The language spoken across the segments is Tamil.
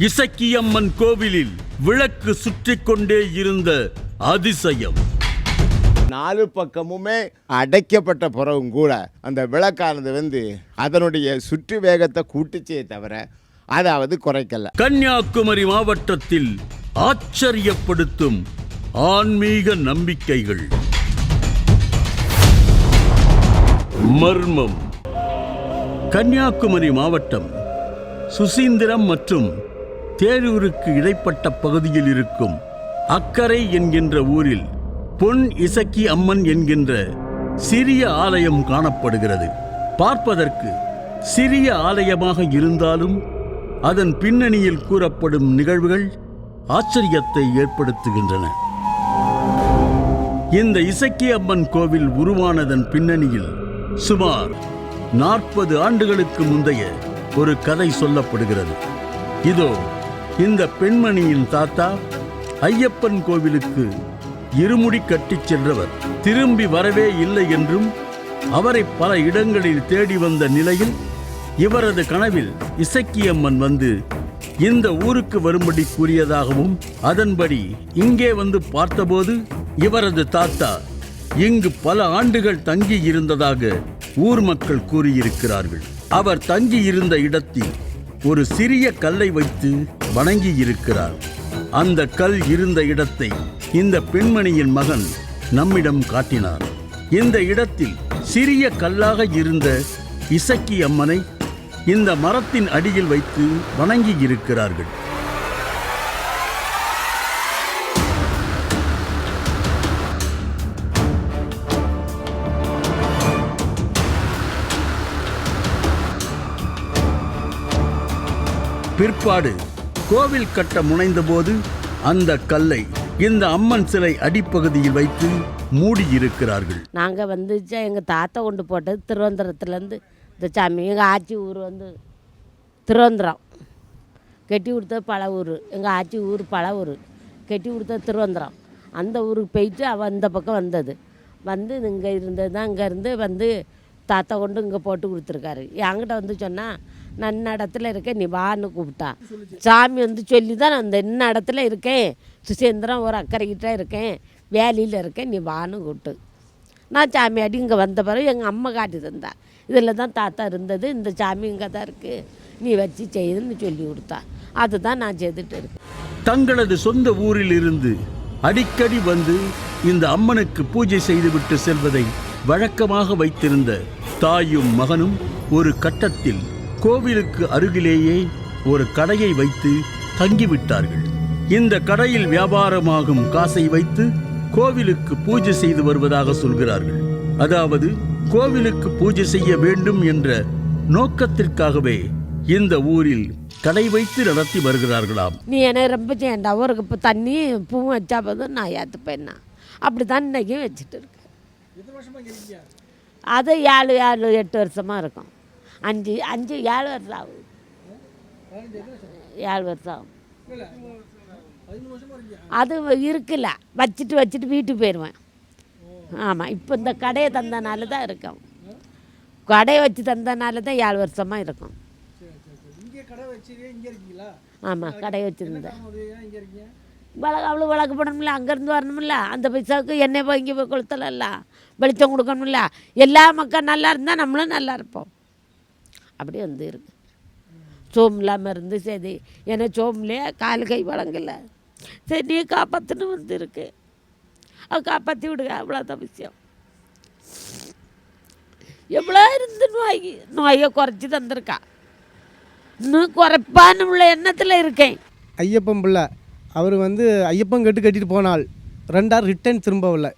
இசக்கியம்மன் கோவிலில் விளக்கு சுற்றி கொண்டே இருந்த அதிசயம். நாலு பக்கமுமே அடைக்கப்பட்ட பிறகும் கூட அந்த விளக்கானது அதனுடைய சுற்று வேகத்தை கூட்டிச்சே தவிர அதாவது குறைக்கல. கன்னியாகுமரி மாவட்டத்தில் ஆச்சரியப்படுத்தும் ஆன்மீக நம்பிக்கைகள். மர்மம். கன்னியாகுமரி மாவட்டம் சுசீந்திரம் மற்றும் தேரூருக்கு இடைப்பட்ட பகுதியில் இருக்கும் அக்கரை என்கின்ற ஊரில் பொன் இசக்கி அம்மன் என்கின்ற சிறிய ஆலயம் காணப்படுகிறது. பார்ப்பதற்கு சிறிய ஆலயமாக இருந்தாலும் அதன் பின்னணியில் கூறப்படும் நிகழ்வுகள் ஆச்சரியத்தை ஏற்படுத்துகின்றன. இந்த இசக்கி அம்மன் கோவில் உருவானதன் பின்னணியில் சுமார் 40 ஆண்டுகளுக்கு முந்தைய ஒரு கதை சொல்லப்படுகிறது. இதோ இந்த பெண்மணியின் தாத்தா ஐயப்பன் கோவிலுக்கு இருமுடி கட்டிச் சென்றவர் திரும்பி வரவே இல்லை என்றும் அவரை பல இடங்களில் தேடி வந்த நிலையில் இவரது கனவில் இசக்கியம்மன் வந்து இந்த ஊருக்கு வரும்படி கூறியதாகவும் அதன்படி இங்கே வந்து பார்த்தபோது இவரது தாத்தா இங்கு பல ஆண்டுகள் தங்கி இருந்ததாக ஊர் மக்கள் கூறியிருக்கிறார்கள். அவர் தங்கி இருந்த இடத்தில் ஒரு சிறிய கல்லை வைத்து வணங்கி இருக்கிறார். அந்த கல் இருந்த இடத்தை இந்த பெண்மணியின் மகன் நம்மிடம் காட்டினார். இந்த இடத்தில் சிறிய கல்லாக இருந்த இசக்கி அம்மனை இந்த மரத்தின் அடியில் வைத்து வணங்கி இருக்கிறார்கள். பிற்பாடு கோவில் கட்ட முனைந்தபோது அந்த கல்லை இந்த அம்மன் சிலை அடிப்பகுதியில் வைத்து மூடி இருக்கிறார்கள். நாங்கள் எங்கள் தாத்தா கொண்டு போட்டது திருவனந்தபுரத்துலேருந்து இந்த சாமி. எங்கள் ஆச்சி ஊர் திருவனந்தபுரம், கெட்டி கொடுத்தது பல ஊர். எங்கள் ஆச்சி ஊர் பல ஊர், கெட்டி கொடுத்தது திருவனந்தபுரம். அந்த ஊருக்கு போயிட்டு அவள் இந்த பக்கம் வந்தது. இங்கே இருந்தது தான். இங்கேருந்து தாத்தா கொண்டு இங்கே போட்டு கொடுத்துருக்காரு. என்கிட்ட சொன்னால் நான் இன்ன இடத்துல இருக்கேன், நீ வான்னு கூப்பிட்டா. சாமி சொல்லி தான் நான் இன்ன இடத்துல இருக்கேன், சுசேந்திரம் ஒரு அக்கறைக்கிட்ட இருக்கேன், வேலையில் இருக்கேன், நீ வான்னு கூப்பிட்டு. நான் சாமி அடி இங்கே வந்த பிறகு எங்கள் அம்மா காட்டி தந்தா. இதில் தான் தாத்தா இருந்தது, இந்த சாமி இங்கே தான் இருக்குது, நீ வச்சு செய்யுதுன்னு சொல்லி கொடுத்தா. அதுதான் நான் செய்துட்டு இருக்கேன். தங்களது சொந்த ஊரில் இருந்து அடிக்கடி வந்து இந்த அம்மனுக்கு பூஜை செய்துவிட்டு செல்வதை வழக்கமாக வைத்திருந்த தாயும் மகனும் ஒரு கட்டத்தில் கோவிலுக்கு அருகிலேயே ஒரு கடையை வைத்து தங்கிவிட்டார்கள். இந்த கடையில் வியாபாரமாகும் காசை வைத்து கோவிலுக்கு பூஜை செய்து வருவதாக சொல்கிறார்கள். அதாவது கோவிலுக்கு பூஜை செய்ய வேண்டும் என்ற நோக்கத்திற்காகவே இந்த ஊரில் கடை வைத்து நடத்தி வருகிறார்களாம். நீ என்ன ரொம்ப செய்யண்டா, ஒரு கப்பு தண்ணி பூவும் வச்சா போதும் நான் ஏற்றுப்பேன்னா. அப்படி தான் இன்றைக்கும் வச்சுட்டு இருக்கேன். அது 7 வருஷமாக இருக்கும். 7 வருஷம் ஆகும். 7 வருஷம் ஆகும். அது இருக்குல்ல, வச்சுட்டு வீட்டுக்கு போயிடுவேன். ஆமாம், இப்போ இந்த கடையை தந்தனால தான் இருக்கோம். கடையை வச்சு தந்தனால தான் 7 வருஷமாக இருக்கும். ஆமாம், கடையை வச்சுருந்தேன். அவ்வளோ வழக்கு போடணும்ல, அங்கேருந்து வரணும்ல, அந்த பைசாவுக்கு எண்ணெய் போய் இங்கே போய் கொளுத்தல, வெளிச்சம் கொடுக்கணும்ல. எல்லா மக்கள் நல்லா இருந்தால் நம்மளும் நல்லா இருப்போம். அப்படி இருக்கு. சோம் இல்லாமல் இருந்து சரி, ஏன்னா சோம்லேயே கால் கை வழங்கலை. சரி, நீ காப்பாற்றணும் இருக்கு, அது காப்பாற்றி விடுங்க. அவ்வளோதான் விஷயம். எவ்வளோ இருந்து நோயை குறைச்சி தந்திருக்கா. இன்னும் குறைப்பான்னு உள்ள எண்ணத்தில் இருக்கேன். ஐயப்பன் பிள்ளை அவர் ஐயப்பன் கட்டிட்டு போனால் 2 ஆறு ரிட்டர்ன் திரும்பவில்லை.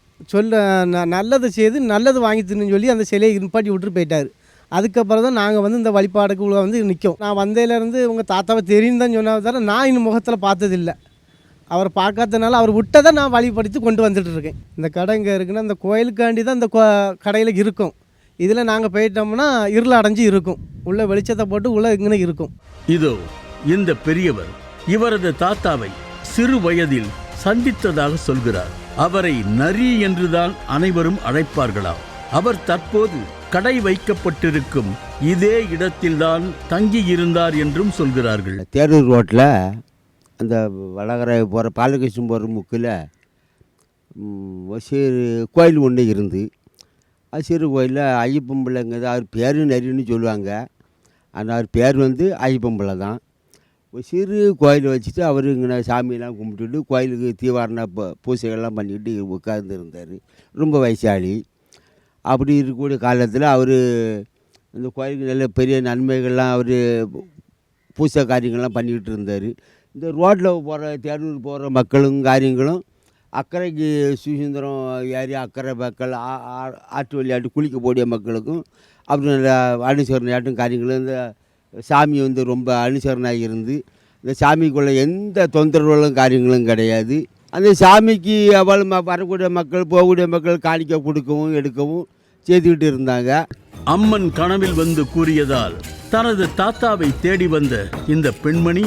நல்லது செய்து நல்லது வாங்கி தின்னு சொல்லி அந்த சிலையை நிப்பாட்டி விட்டுட்டு போயிட்டார். அதுக்கப்புறம் தான் நாங்கள் இந்த வழிபாடுக்குள்ள நிற்கும். நான் வந்ததுலேருந்து உங்கள் தாத்தாவை தெரியும் தான் சொன்னால் தவிர நான் இன்னும் முகத்தில் பார்த்ததில்லை. அவர் பார்க்காதனால அவர் விட்டதை நான் வழிபடுத்தி கொண்டு வந்துட்டு இருக்கேன். இந்த கடை இங்கே இருக்குன்னா இந்த கோயிலுக்காண்டி தான் இந்த கடையில் இருக்கும். இதில் நாங்கள் போயிட்டோம்னா இருள் அடைஞ்சு இருக்கும். உள்ள வெளிச்சத்தை போட்டு உள்ள இங்கே இருக்கும். இதோ இந்த பெரியவர் இவரது தாத்தாவை சிறு வயதில் சந்தித்ததாக சொல்கிறார். அவரை நரி என்றுதான் அனைவரும் அழைப்பார்களாம். அவர் தற்போது கடை வைக்கப்பட்டிருக்கும் இதே இடத்தில்தான் தங்கியிருந்தார் என்றும் சொல்கிறார்கள். தேரூர் ரோட்டில் அந்த வடகரை போகிற பாலகிருஷ்ணன் போகிற முக்கில் சிறு கோயில் ஒன்று இருந்து அது சிறு கோயிலில் ஐயப்பன் பிள்ளைங்கிறது அவர் பேர் நரின்னு சொல்லுவாங்க. ஆனால் அவர் பேர் வந்து ஐயப்பன் பிள்ளை தான். ஒரு சிறு கோயில் வச்சுட்டு அவர் இங்கே சாமியெல்லாம் கும்பிட்டுட்டு கோயிலுக்கு தீவாரண பூசைகள்லாம் பண்ணிக்கிட்டு உட்கார்ந்துருந்தார். ரொம்ப வயசாளி. அப்படி இருக்கக்கூடிய காலத்தில் அவர் இந்த கோயிலுக்கு நல்ல பெரிய நன்மைகள்லாம் அவர் பூசை காரியங்கள்லாம் பண்ணிக்கிட்டு இருந்தார். இந்த ரோட்டில் போகிற தேரூர் போகிற மக்களும் காரியங்களும் அக்கறைக்கு சுதந்திரம் ஏறி அக்கறை மக்கள் ஆற்று விளையாட்டு குளிக்க போடிய மக்களுக்கும் அப்படி நல்ல அனுசரணையாட்டும் காரியங்களும் இந்த சாமி வந்து ரொம்ப அனுசரணையாக இருந்து இந்த சாமிக்குள்ளே எந்த தொந்தரவுகளும் காரியங்களும் கிடையாது. அந்த சாமிக்கு அவள் வரக்கூடிய மக்கள் போகக்கூடிய மக்கள் காணிக்க கொடுக்கவும் எடுக்கவும் செய்துக்கிட்டு இருந்தாங்க. அம்மன் கனவில் வந்து கூறியதால் தனது தாத்தாவை தேடி வந்த இந்த பெண்மணி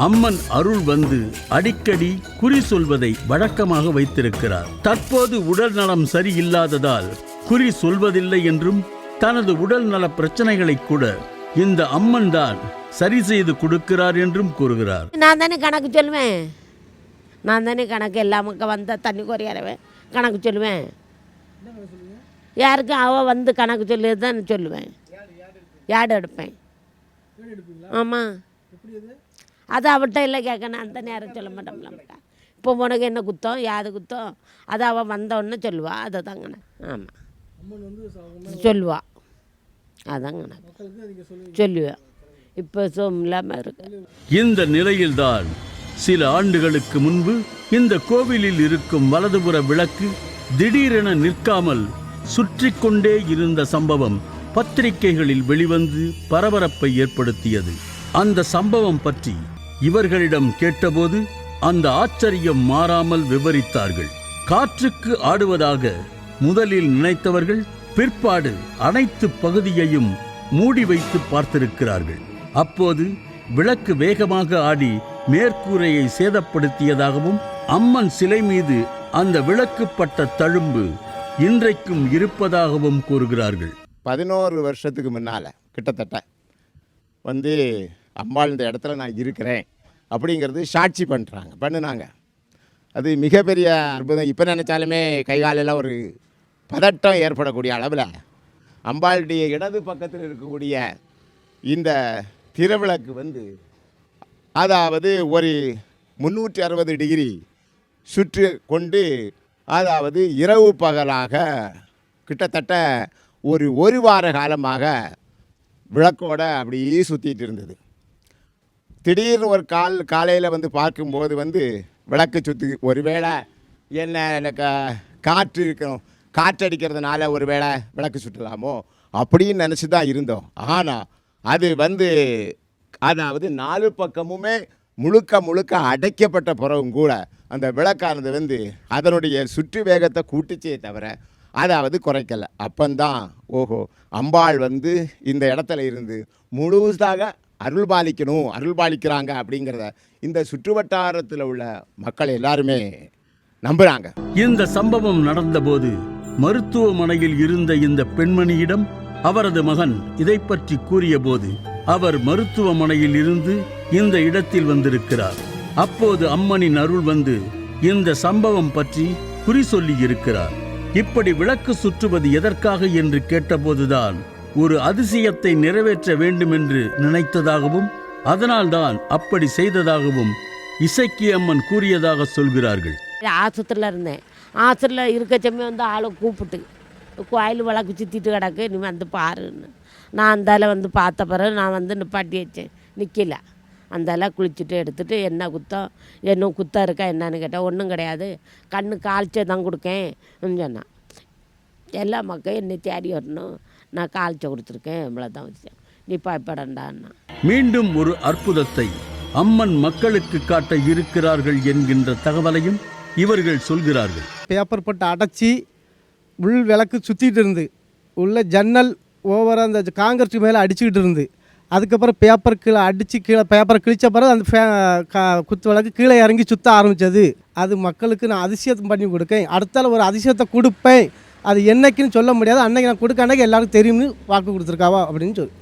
அம்மன் அருள் வந்து அடிக்கடி குறி சொல்வதை வழக்கமாக வைத்திருக்கிறார். தற்போது உடல் நலம் சரியில்லாததால் குறி சொல்வதில்லை என்றும் தனது உடல் நல பிரச்சனைகளை கூட இந்த அம்மன் தான் சரி செய்து கொடுக்கிறார் என்றும் கூறுகிறார். நான் தானே கணக்கு சொல்லுவேன். நான் தானே கணக்கு எல்லாமுக்கு வந்தால் தண்ணி குறையறவேன் கணக்கு சொல்லுவேன். யாருக்கும் அவள் வந்து கணக்கு சொல்லி தான் சொல்லுவேன். யாடு எடுப்பேன். ஆமாம், அது அவள்கிட்ட இல்லை கேட்கணும். அந்த நேரம் சொல்ல மாட்டோம்ல. இப்போ உனக்கு என்ன குத்தம் யாது குத்தம் அது அவள் வந்தோடனே சொல்லுவா. அதை தாங்கண்ணே. ஆமாம், சொல்லுவா. அதாங்கண்ணா சொல்லுவேன். இப்போ இல்லாமல் இருக்கு. இந்த நிலையில்தான் சில ஆண்டுகளுக்கு முன்பு இந்த கோவிலில் இருக்கும் வலதுபுற விளக்கு திடீரென நிற்காமல் சுற்றி கொண்டே இருந்த சம்பவம் பத்திரிகைகளில் வெளிவந்து பரபரப்பை ஏற்படுத்தியது. அந்த சம்பவம் பற்றி இவர்களிடம் கேட்டபோது அந்த ஆச்சரியம் மாறாமல் விவரித்தார்கள். காற்றுக்கு ஆடுவதாக முதலில் நினைத்தவர்கள் பிற்பாடு அனைத்து பகுதியையும் மூடி வைத்து பார்த்திருக்கிறார்கள். அப்போது விளக்கு வேகமாக ஆடி மேற்கூரையை சேதப்படுத்தியதாகவும் அம்மன் சிலை மீது அந்த விளக்கு பட்ட தழும்பு இன்றைக்கும் இருப்பதாகவும் கூறுகிறார்கள். 11 வருஷத்துக்கு முன்னால் கிட்டத்தட்ட வந்து அம்பாள் இந்த இடத்துல நான் இருக்கிறேன் அப்படிங்கிறது சாட்சி பண்ணினாங்க. அது மிகப்பெரிய அற்புதம். இப்போ நினச்சாலுமே கைகாலெல்லாம் ஒரு பதட்டம் ஏற்படக்கூடிய அளவில் அம்பாளுடைய இடது பக்கத்தில் இருக்கக்கூடிய இந்த திருவிளக்கு வந்து அதாவது ஒரு 360 டிகிரி சுற்றி கொண்டு அதாவது இரவு பகலாக கிட்டத்தட்ட ஒரு வார காலமாக விளக்கோடு அப்படியே சுற்றிட்டு இருந்தது. திடீர்னு ஒரு காலையில் வந்து பார்க்கும்போது வந்து விளக்கு சுற்றி ஒருவேளை என்ன காற்று இருக்கணும், காற்றடிக்கிறதுனால ஒருவேளை விளக்கு சுற்றலாமோ அப்படின்னு நினச்சி தான் இருந்தோம். ஆனால் அது வந்து அதாவது 4 பக்கமுமே முழுக்க அடைக்கப்பட்ட பிறகும் கூட அந்த விளக்கானது வந்து அதனுடைய சுற்று வேகத்தை கூட்டிச்சே தவிர அதாவது குறைக்கலை. அப்பந்தான் ஓஹோ அம்பாள் வந்து இந்த இடத்துல இருந்து முழுசாக அருள்பாலிக்கிறாங்க அப்படிங்கிறத இந்த சுற்றுவட்டாரத்தில் உள்ள மக்கள் எல்லாருமே நம்புகிறாங்க. இந்த சம்பவம் நடந்தபோது மருத்துவமனையில் இருந்த இந்த பெண்மணியிடம் அவரது மகன் இதை பற்றி கூறிய போது அவர் மருத்துவமனையில் இருந்து இந்த இடத்தில் வந்திருக்கிறார். அப்போது அம்மனின் அருள் வந்து இந்த சம்பவம் பற்றி குறி சொல்லி இருக்கிறார். இப்படி விளக்கு சுற்றுவது எதற்காக என்று கேட்டபோதுதான் ஒரு அதிசயத்தை நிறைவேற்ற வேண்டும் என்று நினைத்ததாகவும் அதனால்தான் அப்படி செய்ததாகவும் இசக்கி அம்மன் கூறியதாக சொல்கிறார்கள். ஆஸ்பத்திரியில் இருந்தேன். ஆஸ்பத்திரியில் இருக்க சமயம் வந்து ஆளை கூப்பிட்டு கோயில் விளக்கு சுற்றிட்டு கிடக்கு, நீ வந்து பாருன்னு. நான் அந்தால வந்து பார்த்த பிறகு நான் வந்து நிப்பாட்டி வச்சேன். நிற்கல. அந்தால குளிச்சுட்டு எடுத்துகிட்டு என்ன குத்தம் இன்னும் குத்தம் இருக்கா என்னன்னு கேட்டால் ஒன்றும் கிடையாது, கண்ணு காய்ச்சல் தான் கொடுக்கேன் சொன்னான். எல்லா மக்களும் என்னை தேடி வரணும், நான் காய்ச்ச கொடுத்துருக்கேன், இவ்வளோ தான் வச்சேன், நீ பயப்படண்டான்னா. மீண்டும் ஒரு அற்புதத்தை அம்மன் மக்களுக்கு காட்ட இருக்கிறார்கள் என்கின்ற தகவலையும் இவர்கள் சொல்கிறார்கள். பேப்பர் போட்டு அடைச்சி உள் விளக்கு சுற்றிட்டு இருந்து உள்ள ஜன்னல் ஓவராக அந்த காங்கிரஸ் மேலே அடிச்சுக்கிட்டு இருந்து அதுக்கப்புறம் பேப்பர் கீழே அடித்து கீழே பேப்பரை கிழிச்ச பிறகு அந்த குத்து விளக்கு கீழே இறங்கி சுற்ற ஆரம்பித்தது. அது மக்களுக்கு நான் அதிசயத்தை பண்ணி கொடுக்கேன், அடுத்தால ஒரு அதிசயத்தை கொடுப்பேன் அது என்னைக்குன்னு சொல்ல முடியாது. அன்னைக்கு நான் கொடுக்க அன்னைக்கு எல்லாருக்கும் தெரியும்னு வாக்கு கொடுத்துருக்காவா அப்படின்னு சொல்லி